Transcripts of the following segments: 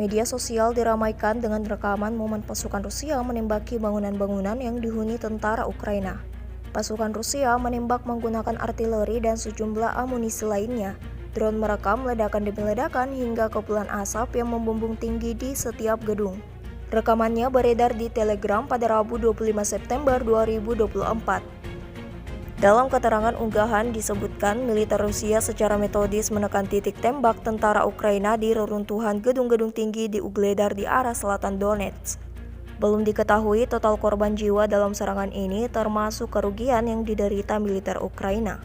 Media sosial diramaikan dengan rekaman momen pasukan Rusia menembaki bangunan-bangunan yang dihuni tentara Ukraina. Pasukan Rusia menembak menggunakan artileri dan sejumlah amunisi lainnya. Drone merekam ledakan demi ledakan hingga kepulan asap yang membumbung tinggi di setiap gedung. Rekamannya beredar di Telegram pada Rabu 25 September 2024. Dalam keterangan unggahan disebutkan militer Rusia secara metodis menekan titik tembak tentara Ukraina di reruntuhan gedung-gedung tinggi di Ugledar di arah selatan Donetsk. Belum diketahui total korban jiwa dalam serangan ini termasuk kerugian yang diderita militer Ukraina.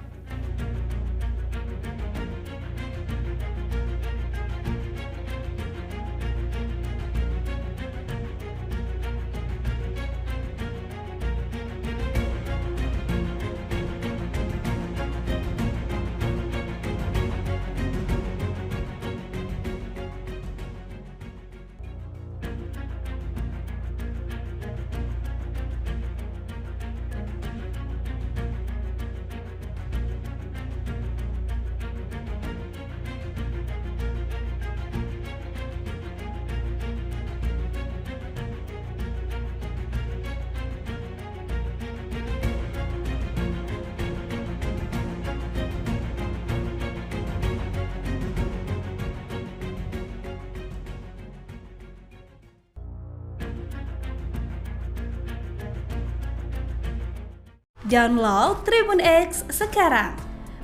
Download Tribun X sekarang,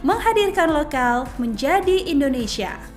menghadirkan lokal menjadi Indonesia.